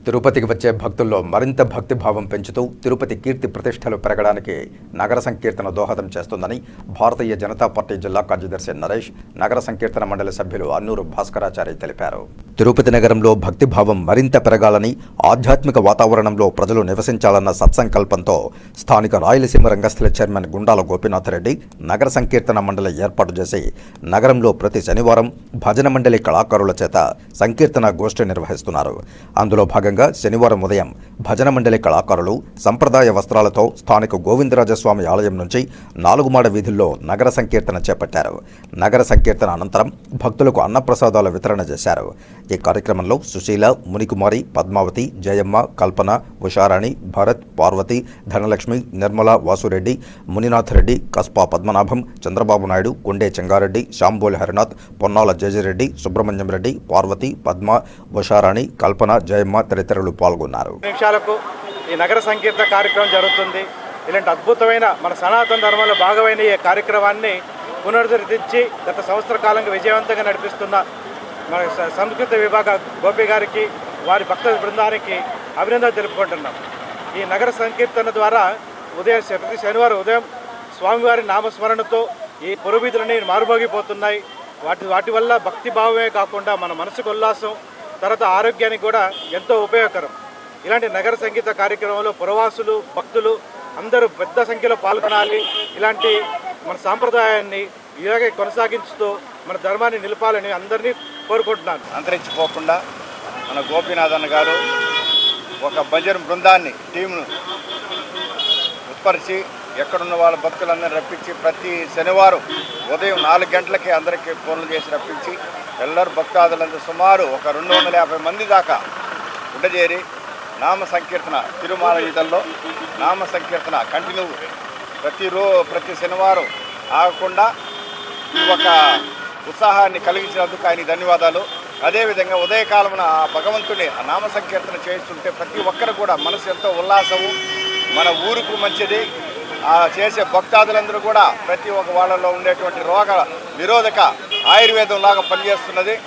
తిరుపతికి వచ్చే భక్తుల్లో మరింత భక్తిభావం పెంచుతూ తిరుపతి కీర్తి ప్రతిష్టలు పెరగడానికి నగర సంకీర్తన దోహదం చేస్తుందని భారతీయ జనతా పార్టీ జిల్లా కార్యదర్శి నరేష్, నగర సంకీర్తన మండలి సభ్యులు అన్నూరు భాస్కరాచారి తెలిపారు. తిరుపతి నగరంలో భక్తిభావం మరింత పెరగాలని, ఆధ్యాత్మిక వాతావరణంలో ప్రజలు నివసించాలన్న సత్సంకల్పంతో స్థానిక రాయలసీమ రంగస్థల చైర్మన్ గుండాల గోపీనాథ్ రెడ్డి నగర సంకీర్తన మండలి ఏర్పాటు చేసి నగరంలో ప్రతి శనివారం భజన మండలి కళాకారుల చేత సంకీర్తన గోష్ఠి నిర్వహిస్తున్నారు. అందులో భాగంగా శనివారం ఉదయం భజన మండలి కళాకారులు సంప్రదాయ వస్త్రాలతో స్థానిక గోవిందరాజస్వామి ఆలయం నుంచి 4 మాడ వీధుల్లో నగర సంకీర్తన చేపట్టారు. నగర సంకీర్తన అనంతరం భక్తులకు అన్నప్రసాదాల వితరణ చేశారు. ఈ కార్యక్రమంలో సుశీల, మునికుమారి, పద్మావతి, జయమ్మ, కల్పన, ఉషారాణి, భరత్, పార్వతి, ధనలక్ష్మి, నిర్మల, వాసురెడ్డి, మునినాథ్ రెడ్డి, కస్పా పద్మనాభం, చంద్రబాబు నాయుడు, కొండే చెంగారెడ్డి, శాంబోలి హరినాథ్, పొన్నాల జయజిరెడ్డి, సుబ్రహ్మణ్యం రెడ్డి, పార్వతి, పద్మ, ఉషారాణి, కల్పన, జయమ్మ తదితరులు పాల్గొన్నారు. నిమిషాలకు ఈ నగర సంకీర్తన కార్యక్రమం జరుగుతుంది. ఇలాంటి అద్భుతమైన మన సనాతన ధర్మంలో భాగమైన ఈ కార్యక్రమాన్ని పునరుద్ధరించి గత సంవత్సర కాలంగా విజయవంతంగా నడిపిస్తున్న మన సంస్కృత విభాగ గోపి గారికి, వారి భక్త బృందానికి అభినందనలు తెలుపుకుంటున్నాం. ఈ నగర సంకీర్తన ద్వారా ప్రతి శనివారం ఉదయం స్వామివారి నామస్మరణతో ఈ పురవీధులని మారుమోగిపోతున్నాయి. వాటి వల్ల భక్తి భావమే కాకుండా మన మనసుకు ఉల్లాసం, తర్వాత ఆరోగ్యానికి కూడా ఎంతో ఉపయోగకరం. ఇలాంటి నగర సంగీత కార్యక్రమంలో పురవాసులు, భక్తులు అందరూ పెద్ద సంఖ్యలో పాల్గొనాలి. ఇలాంటి మన సాంప్రదాయాన్ని ఇలాగే కొనసాగించుతూ మన ధర్మాన్ని నిలపాలని అందరినీ కోరుకుంటున్నాను. అంతరించిపోకుండా మన గోపీనాథ్ అన్న గారు ఒక భజన బృందాన్ని, టీంను ఉత్పరిచి ఎక్కడున్న వాళ్ళ భక్తులందరినీ రప్పించి ప్రతి శనివారం ఉదయం 4 గంటలకి అందరికీ ఫోన్లు చేసి రప్పించి ಎಲ್ಲರೂ భక్తాదులందరూ సుమారు ఒక 250 మంది దాకా ఉండజేరి నామ సంకీర్తన తిరుమల వీధుల్లో నామ సంకీర్తన కంటిన్యూ ప్రతి శనివారం ఆగకుండా ఈ ఒక ఉత్సాహాన్ని కలిగించినందుకు ఆయనకి ధన్యవాదాలు. అదేవిధంగా ఉదయకాలమున భగవంతుని నామ సంకీర్తన చేస్తుంటే ప్రతి ఒక్కరు కూడా మనసు ఎంతో ఉల్లాసము, మన ఊరుకు మంచిది. చేసే భక్తాదులందరూ కూడా ప్రతి ఒక్క వాళ్ళలో ఉండేటువంటి రోగ నిరోధక ఆయుర్వేదం లాగా పనిచేస్తున్నది.